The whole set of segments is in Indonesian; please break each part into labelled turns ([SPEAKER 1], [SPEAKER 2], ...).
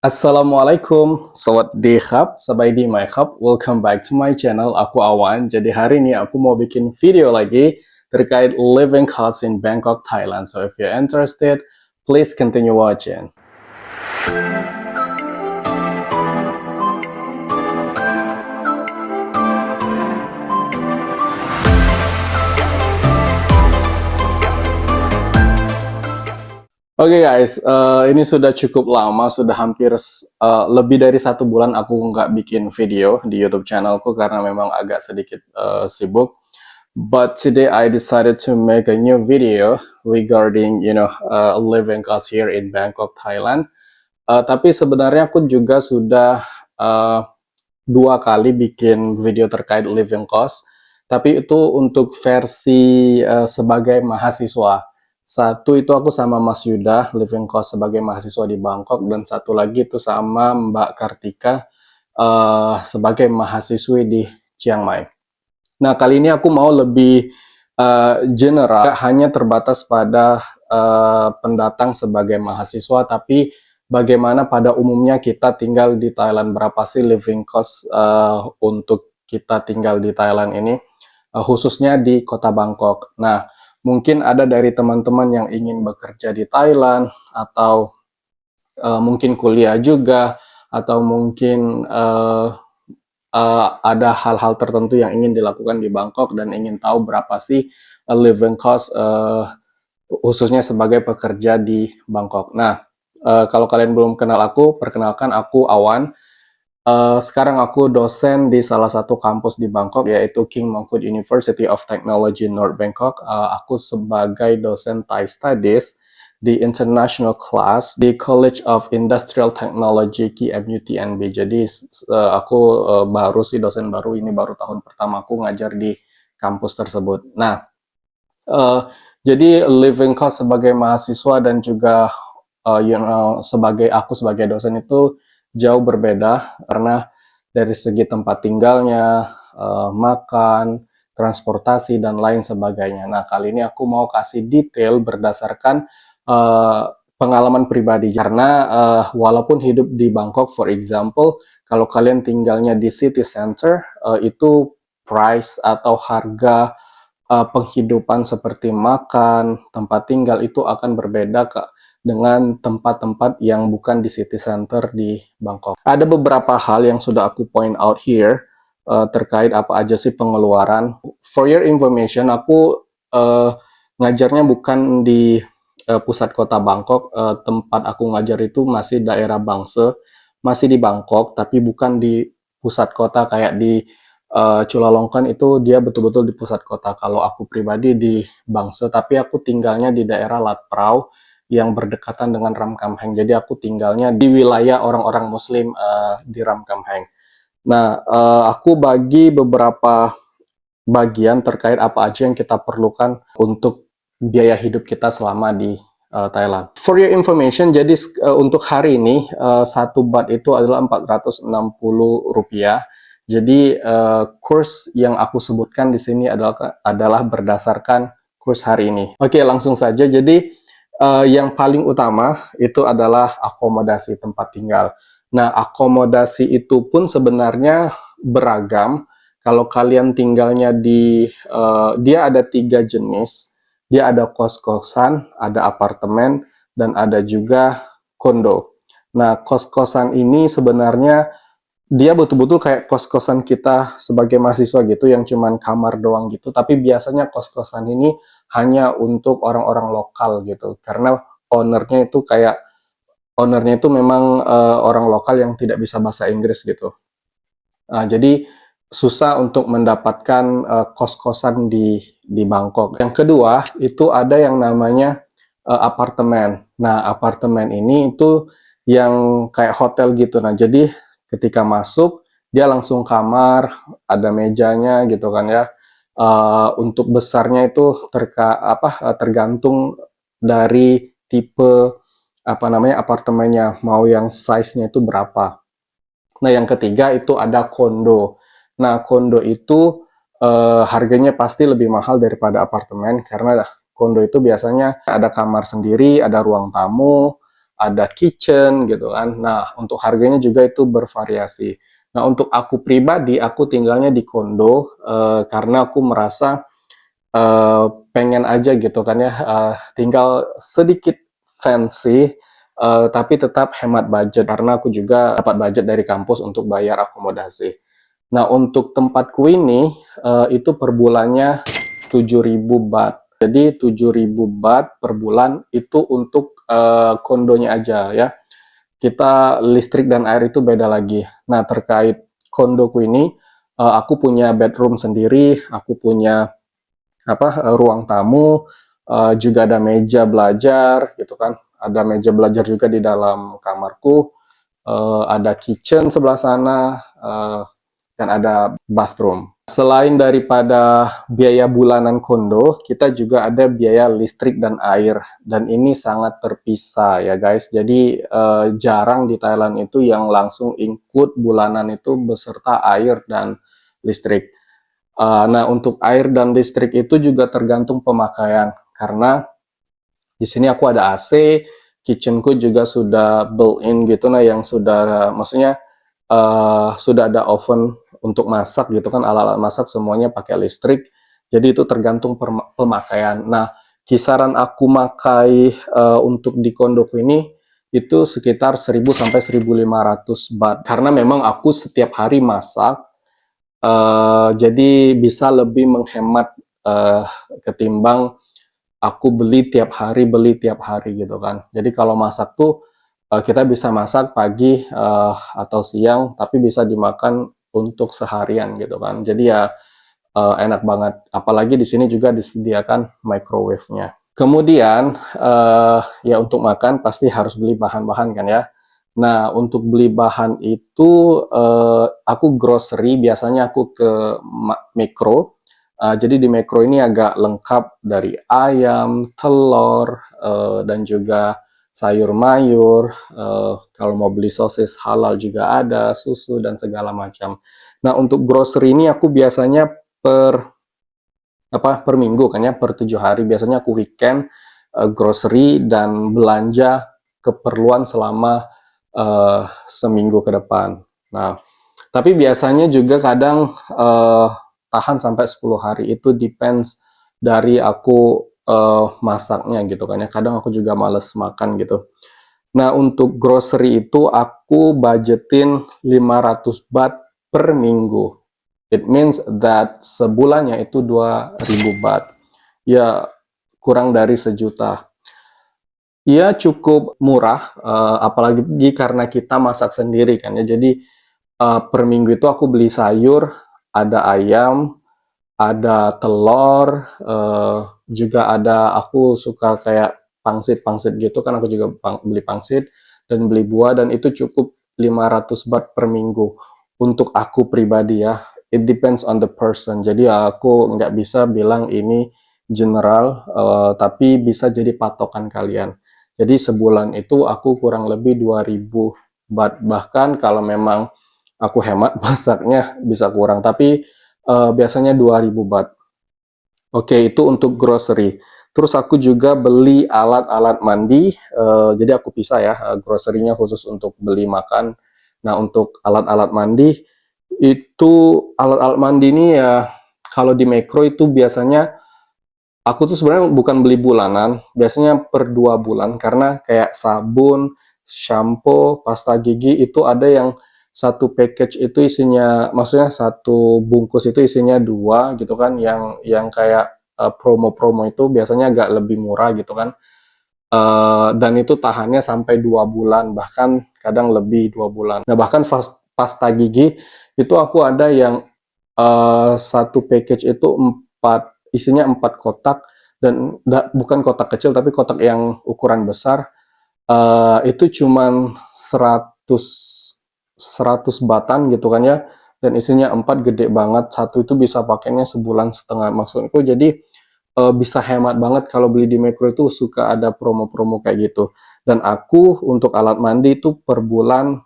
[SPEAKER 1] Assalamualaikum, สวัสดีครับสบายดีไหมครับ Welcome back to my channel, aku Awan. Jadi hari ini aku mau bikin video lagi terkait living costs in Bangkok, Thailand. So if you're interested, please continue watching. Oke guys, ini sudah cukup lama, sudah hampir lebih dari 1 bulan aku nggak bikin video di YouTube channelku karena memang agak sedikit sibuk. But today I decided to make a new video regarding, living cost here in Bangkok, Thailand. Tapi sebenarnya aku juga sudah uh, 2 kali bikin video terkait living cost, tapi itu untuk versi sebagai mahasiswa. Satu itu aku sama Mas Yuda, living cost sebagai mahasiswa di Bangkok, dan satu lagi itu sama Mbak Kartika sebagai mahasiswi di Chiang Mai. Nah, kali ini aku mau lebih general, hanya terbatas pada pendatang sebagai mahasiswa, tapi bagaimana pada umumnya kita tinggal di Thailand, berapa sih living cost untuk kita tinggal di Thailand ini, khususnya di kota Bangkok. Nah, mungkin ada dari teman-teman yang ingin bekerja di Thailand, atau mungkin kuliah juga, atau mungkin ada hal-hal tertentu yang ingin dilakukan di Bangkok dan ingin tahu berapa sih living cost khususnya sebagai pekerja di Bangkok. Nah, kalau kalian belum kenal aku, perkenalkan aku Awan. Sekarang aku dosen di salah satu kampus di Bangkok, yaitu King Mongkut University of Technology North Bangkok. Aku sebagai dosen Thai Studies di International Class di College of Industrial Technology KMUTNB. Jadi aku baru sih dosen baru, ini baru tahun pertama aku ngajar di kampus tersebut. Nah, jadi living cost sebagai mahasiswa dan juga sebagai aku sebagai dosen itu jauh berbeda karena dari segi tempat tinggalnya, makan, transportasi dan lain sebagainya. Nah, kali ini aku mau kasih detail berdasarkan pengalaman pribadi karena walaupun hidup di Bangkok, for example, kalau kalian tinggalnya di city center, itu price atau harga penghidupan seperti makan, tempat tinggal itu akan berbeda Kak dengan tempat-tempat yang bukan di city center di Bangkok. Ada beberapa hal yang sudah aku point out here terkait apa aja sih pengeluaran. For your information, aku ngajarnya bukan di pusat kota Bangkok. Tempat aku ngajar itu masih daerah Bangse, masih di Bangkok, tapi bukan di pusat kota kayak di Chulalongkorn. Itu dia betul-betul di pusat kota. Kalau aku pribadi di Bangse, tapi aku tinggalnya di daerah Lat Phrao yang berdekatan dengan Ramkhamhaeng. Jadi aku tinggalnya di wilayah orang-orang Muslim di Ramkhamhaeng. Nah, aku bagi beberapa bagian terkait apa aja yang kita perlukan untuk biaya hidup kita selama di Thailand. For your information, jadi untuk hari ini 1 baht itu adalah 460 rupiah. Jadi kurs yang aku sebutkan di sini adalah berdasarkan kurs hari ini. Oke, langsung saja. Jadi yang paling utama itu adalah akomodasi tempat tinggal. Nah, akomodasi itu pun sebenarnya beragam. Kalau kalian tinggalnya di, dia ada 3 jenis. Dia ada kos-kosan, ada apartemen, dan ada juga kondo. Nah, kos-kosan ini sebenarnya dia betul-betul kayak kos-kosan kita sebagai mahasiswa gitu, yang cuman kamar doang gitu. Tapi biasanya kos-kosan ini hanya untuk orang-orang lokal gitu, karena ownernya itu memang orang lokal yang tidak bisa bahasa Inggris gitu. Jadi susah untuk mendapatkan kos-kosan di Bangkok. Yang kedua itu ada yang namanya apartemen. Nah, apartemen ini itu yang kayak hotel gitu. Nah, jadi ketika masuk dia langsung kamar, ada mejanya gitu kan ya. Untuk besarnya itu tergantung dari tipe apartemennya, mau yang size-nya itu berapa. Nah, yang ketiga itu ada kondo. Nah, kondo itu harganya pasti lebih mahal daripada apartemen karena kondo itu biasanya ada kamar sendiri, ada ruang tamu, ada kitchen gitu kan. Nah, untuk harganya juga itu bervariasi. Nah, untuk aku pribadi, aku tinggalnya di kondo karena aku merasa pengen aja gitu kan ya, tinggal sedikit fancy, tapi tetap hemat budget karena aku juga dapat budget dari kampus untuk bayar akomodasi. Nah, untuk tempatku ini itu per bulannya 7.000 baht. Jadi 7.000 baht per bulan itu untuk kondonya aja ya. Kita listrik dan air itu beda lagi. Nah, terkait kondoku ini, aku punya bedroom sendiri, aku punya ruang tamu, juga ada meja belajar gitu kan. Ada meja belajar juga di dalam kamarku, ada kitchen sebelah sana, dan ada bathroom. Selain daripada biaya bulanan kondo, kita juga ada biaya listrik dan air, dan ini sangat terpisah ya guys. Jadi jarang di Thailand itu yang langsung include bulanan itu beserta air dan listrik. Nah, untuk air dan listrik itu juga tergantung pemakaian, karena di sini aku ada AC, kitchenku juga sudah built-in gitu, nah yang sudah, maksudnya sudah ada oven untuk masak gitu kan, alat-alat masak semuanya pakai listrik, jadi itu tergantung pemakaian. Nah, kisaran aku makai untuk di kondoku ini itu sekitar 1000 sampai 1500 baht, karena memang aku setiap hari masak, jadi bisa lebih menghemat uh, ketimbang aku beli tiap hari gitu kan. Jadi kalau masak tuh kita bisa masak pagi atau siang, tapi bisa dimakan untuk seharian gitu kan. Jadi ya enak banget. Apalagi di sini juga disediakan microwave-nya. Kemudian ya untuk makan pasti harus beli bahan-bahan kan ya. Nah, untuk beli bahan itu aku grocery, biasanya aku ke Makro. Jadi di Makro ini agak lengkap dari ayam, telur, dan juga sayur mayur. Kalau mau beli sosis halal juga ada, susu dan segala macam. Nah, untuk grocery ini aku biasanya per minggu kan ya, per 7 hari biasanya aku weekend grocery dan belanja keperluan selama seminggu ke depan. Nah, tapi biasanya juga kadang tahan sampai 10 hari, itu depends dari aku masaknya gitu kan ya. Kadang aku juga males makan gitu. Nah, untuk grocery itu aku budgetin 500 baht per minggu. It means that sebulannya itu 2.000 baht. Ya, kurang dari sejuta. Ya, cukup murah, apalagi karena kita masak sendiri kan ya. Jadi, per minggu itu aku beli sayur, ada ayam, ada telur, juga ada, aku suka kayak pangsit-pangsit gitu kan, aku juga beli pangsit dan beli buah, dan itu cukup 500 baht per minggu. Untuk aku pribadi ya, it depends on the person. Jadi aku nggak bisa bilang ini general, tapi bisa jadi patokan kalian. Jadi sebulan itu aku kurang lebih 2.000 baht. Bahkan kalau memang aku hemat masaknya bisa kurang, tapi biasanya 2.000 baht. Oke, itu untuk grocery. Terus aku juga beli alat-alat mandi, jadi aku pisah ya, grocery-nya khusus untuk beli makan. Nah, untuk alat-alat mandi, itu alat-alat mandi ini ya, kalau di Makro itu biasanya, aku tuh sebenarnya bukan beli bulanan, biasanya per 2 bulan, karena kayak sabun, shampoo, pasta gigi, itu ada yang satu package itu isinya, maksudnya satu bungkus itu isinya dua gitu kan, yang kayak promo-promo itu biasanya agak lebih murah gitu kan. Dan itu tahannya sampai 2 bulan, bahkan kadang lebih 2 bulan. Nah, bahkan pasta gigi itu aku ada yang satu package itu isinya 4 kotak, dan bukan kotak kecil tapi kotak yang ukuran besar. Itu cuman 100 batan gitu kan ya, dan isinya 4, gede banget. Satu itu bisa pakainya sebulan setengah, maksudku. Jadi bisa hemat banget kalau beli di Makro, itu suka ada promo-promo kayak gitu. Dan aku untuk alat mandi itu per bulan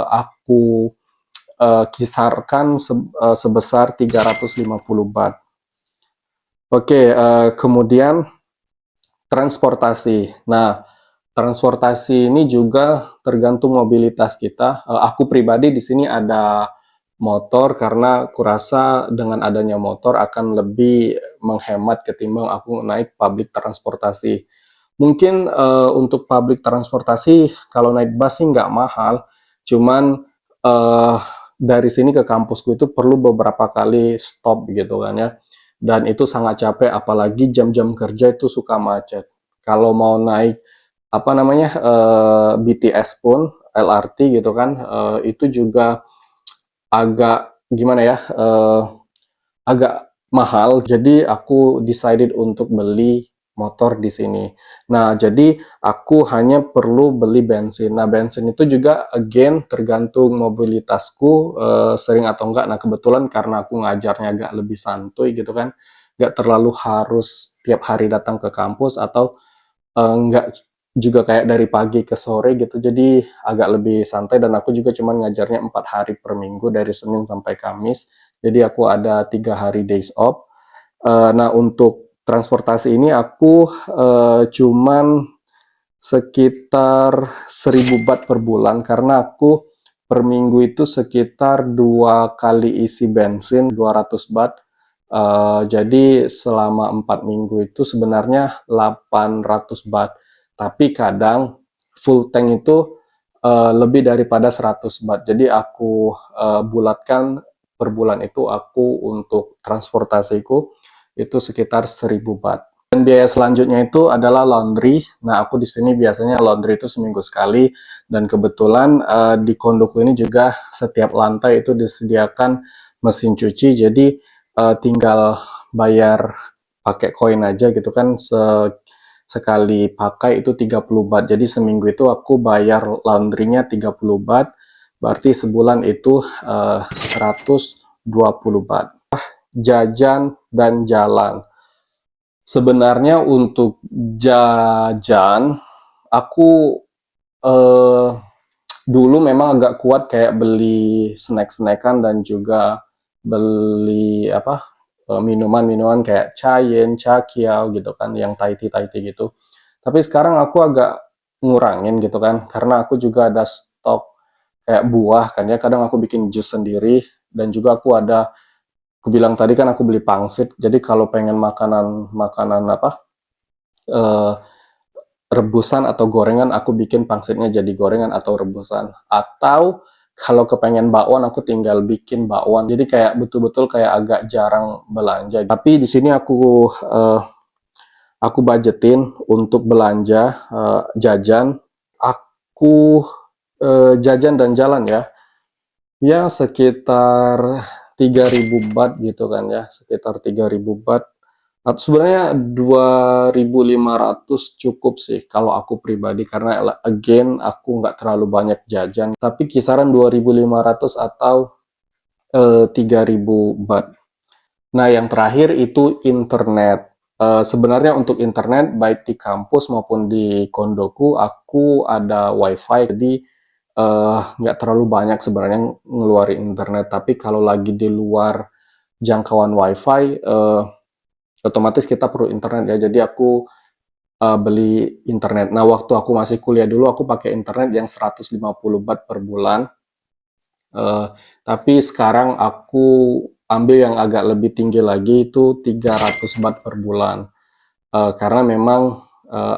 [SPEAKER 1] aku kisarkan sebesar 350 baht. Oke, kemudian transportasi. Nah, transportasi ini juga tergantung mobilitas kita. Aku pribadi di sini ada motor karena kurasa dengan adanya motor akan lebih menghemat ketimbang aku naik public transportasi. Mungkin untuk public transportasi kalau naik bus sih nggak mahal, cuman eh, dari sini ke kampusku itu perlu beberapa kali stop gitu kan ya. Dan itu sangat capek, apalagi jam-jam kerja itu suka macet. Kalau mau naik apa namanya BTS pun LRT gitu kan, itu juga agak gimana ya, agak mahal. Jadi aku decided untuk beli motor di sini. Nah, jadi aku hanya perlu beli bensin. Nah, bensin itu juga again tergantung mobilitasku, sering atau enggak. Nah, kebetulan karena aku ngajarnya agak lebih santuy gitu kan, nggak terlalu harus tiap hari datang ke kampus atau nggak juga kayak dari pagi ke sore gitu. Jadi agak lebih santai dan aku juga cuma ngajarnya 4 hari per minggu dari Senin sampai Kamis. Jadi aku ada 3 hari days off. Nah, untuk transportasi ini aku cuman sekitar 1.000 baht per bulan karena aku per minggu itu sekitar 2 kali isi bensin 200 baht. Jadi selama 4 minggu itu sebenarnya 800 baht. Tapi kadang full tank itu lebih daripada 100 baht. Jadi aku bulatkan per bulan itu aku untuk transportasiku itu sekitar 1.000 baht. Dan biaya selanjutnya itu adalah laundry. Nah, aku di sini biasanya laundry itu seminggu sekali. Dan kebetulan di kondoku ini juga setiap lantai itu disediakan mesin cuci. Jadi tinggal bayar pakai koin aja gitu kan. Sekali pakai itu 30 baht. Jadi seminggu itu aku bayar laundrynya 30 baht. Berarti sebulan itu 120 baht. Jajan dan jalan. Sebenarnya untuk jajan, aku eh, dulu memang agak kuat kayak beli snack-snackan dan juga beli apa minuman-minuman kayak cayen, cakiao gitu kan, yang Thai tea gitu. Tapi sekarang aku agak ngurangin gitu kan, karena aku juga ada stok kayak buah kan ya. Kadang aku bikin jus sendiri dan juga aku ada, aku bilang tadi kan aku beli pangsit. Jadi kalau pengen makanan apa eh, rebusan atau gorengan, aku bikin pangsitnya jadi gorengan atau rebusan. Atau kalau kepengen bakwan, aku tinggal bikin bakwan. Jadi kayak betul-betul kayak agak jarang belanja. Tapi di sini aku budgetin untuk belanja jajan. Aku jajan dan jalan ya. Ya sekitar 3.000 baht gitu kan ya, sekitar 3.000 baht. Atau sebenarnya 2.500 cukup sih kalau aku pribadi karena again aku nggak terlalu banyak jajan. Tapi kisaran 2.500 atau 3.000 baht. Nah, yang terakhir itu internet. Sebenarnya untuk internet baik di kampus maupun di kondoku aku ada wifi, jadi nggak terlalu banyak sebenarnya ngeluarin internet. Tapi kalau lagi di luar jangkauan wifi, otomatis kita perlu internet ya. Jadi aku beli internet. Nah, waktu aku masih kuliah dulu aku pakai internet yang 150 baht per bulan. Eh, tapi sekarang aku ambil yang agak lebih tinggi lagi itu 300 baht per bulan. Karena memang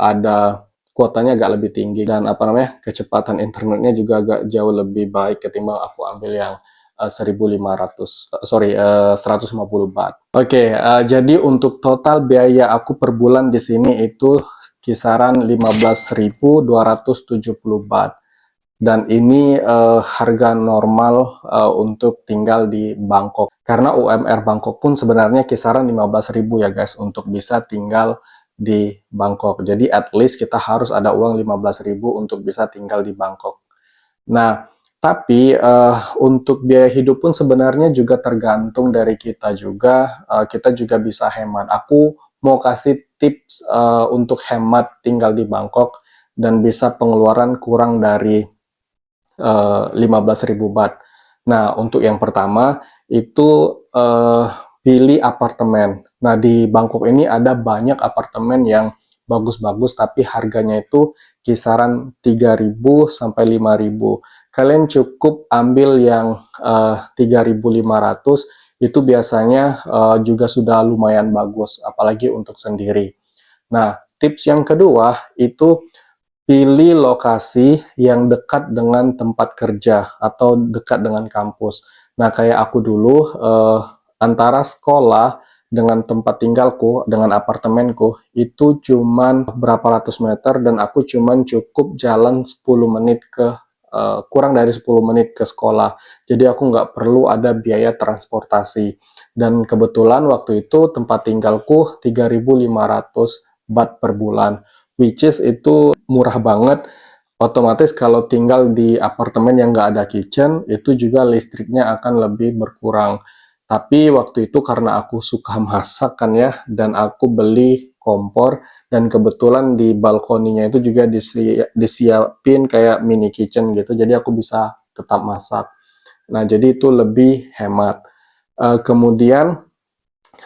[SPEAKER 1] ada kuotanya agak lebih tinggi dan apa namanya kecepatan internetnya juga agak jauh lebih baik ketimbang aku ambil yang 1.500 sorry 150 baht. Oke, jadi untuk total biaya aku per bulan di sini itu kisaran 15.270 baht. Dan ini harga normal untuk tinggal di Bangkok. Karena UMR Bangkok pun sebenarnya kisaran 15.000 ya guys untuk bisa tinggal di Bangkok. Jadi at least kita harus ada uang 15.000 untuk bisa tinggal di Bangkok. Nah, tapi untuk biaya hidup pun sebenarnya juga tergantung dari kita juga. Kita juga bisa hemat. Aku mau kasih tips untuk hemat tinggal di Bangkok dan bisa pengeluaran kurang dari 15.000 baht. Nah, untuk yang pertama itu pilih apartemen. Nah, di Bangkok ini ada banyak apartemen yang bagus-bagus tapi harganya itu kisaran 3.000 sampai 5.000. Kalian cukup ambil yang 3.500, itu biasanya juga sudah lumayan bagus, apalagi untuk sendiri. Nah, tips yang kedua itu pilih lokasi yang dekat dengan tempat kerja atau dekat dengan kampus. Nah, kayak aku dulu antara sekolah dengan tempat tinggalku, dengan apartemenku, itu cuman berapa ratus meter dan aku cuman cukup jalan 10 menit kurang dari 10 menit ke sekolah. Jadi aku nggak perlu ada biaya transportasi. Dan kebetulan waktu itu tempat tinggalku 3.500 baht per bulan, which is itu murah banget. Otomatis kalau tinggal di apartemen yang nggak ada kitchen, itu juga listriknya akan lebih berkurang. Tapi waktu itu karena aku suka masak kan ya, dan aku beli kompor, dan kebetulan di balkoninya itu juga disiapin kayak mini kitchen gitu, jadi aku bisa tetap masak. Nah, jadi itu lebih hemat. Kemudian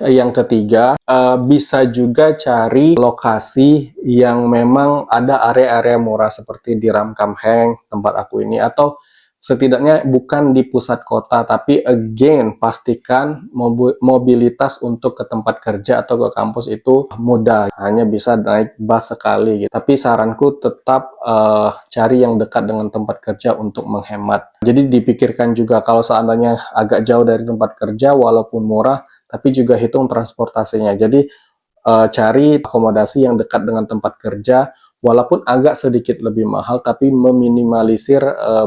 [SPEAKER 1] yang ketiga, bisa juga cari lokasi yang memang ada area-area murah seperti di Ramkhamhaeng, tempat aku ini, atau setidaknya bukan di pusat kota, tapi again, pastikan mobilitas untuk ke tempat kerja atau ke kampus itu mudah, hanya bisa naik bus sekali gitu. Tapi saranku tetap cari yang dekat dengan tempat kerja untuk menghemat. Jadi dipikirkan juga kalau seandainya agak jauh dari tempat kerja, walaupun murah, tapi juga hitung transportasinya. Jadi cari akomodasi yang dekat dengan tempat kerja, walaupun agak sedikit lebih mahal, tapi meminimalisir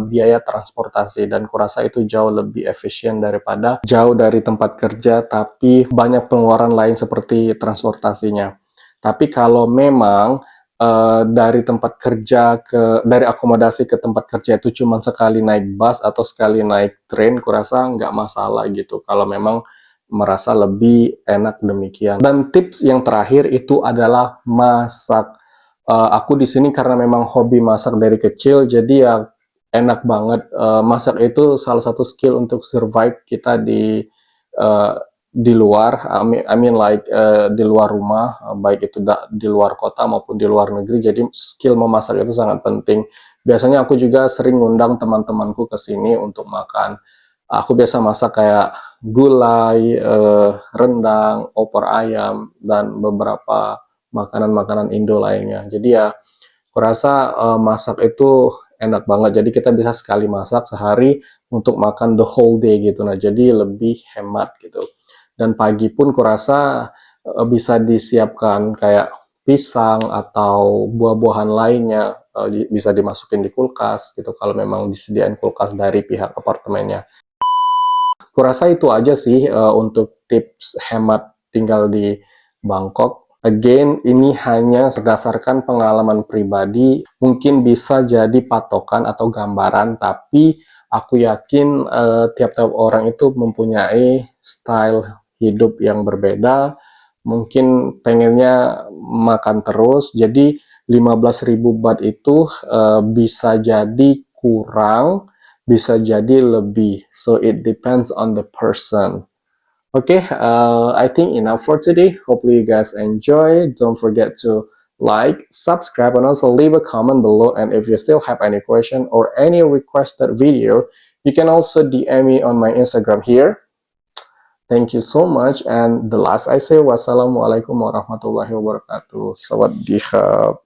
[SPEAKER 1] biaya transportasi, dan kurasa itu jauh lebih efisien daripada jauh dari tempat kerja, tapi banyak pengeluaran lain seperti transportasinya. Tapi kalau memang dari tempat kerja dari akomodasi ke tempat kerja itu cuma sekali naik bus atau sekali naik train, kurasa nggak masalah gitu, kalau memang merasa lebih enak demikian. Dan tips yang terakhir itu adalah masak. Aku di sini karena memang hobi masak dari kecil, jadi ya enak banget. Masak itu salah satu skill untuk survive kita di luar. I mean like di luar rumah, baik itu di luar kota maupun di luar negeri. Jadi skill memasak itu sangat penting. Biasanya aku juga sering ngundang teman-temanku ke sini untuk makan. Aku biasa masak kayak gulai, rendang, opor ayam, dan beberapa makanan-makanan Indo lainnya. Jadi ya, kurasa masak itu enak banget. Jadi kita bisa sekali masak sehari untuk makan the whole day gitu. Nah, jadi lebih hemat gitu. Dan pagi pun kurasa bisa disiapkan kayak pisang atau buah-buahan lainnya, bisa dimasukin di kulkas gitu kalau memang disediain kulkas dari pihak apartemennya. Kurasa itu aja sih untuk tips hemat tinggal di Bangkok. Again, ini hanya berdasarkan pengalaman pribadi, mungkin bisa jadi patokan atau gambaran, tapi aku yakin tiap-tiap orang itu mempunyai style hidup yang berbeda, mungkin pengennya makan terus, jadi 15.000 baht itu bisa jadi kurang, bisa jadi lebih. So it depends on the person. Okay, I think enough for today. Hopefully you guys enjoy. Don't forget to like, subscribe, and also leave a comment below. And if you still have any question or any requested video, you can also DM me on my Instagram here. Thank you so much. And the last I say, wassalamualaikum warahmatullahi wabarakatuh. Sawadee khap.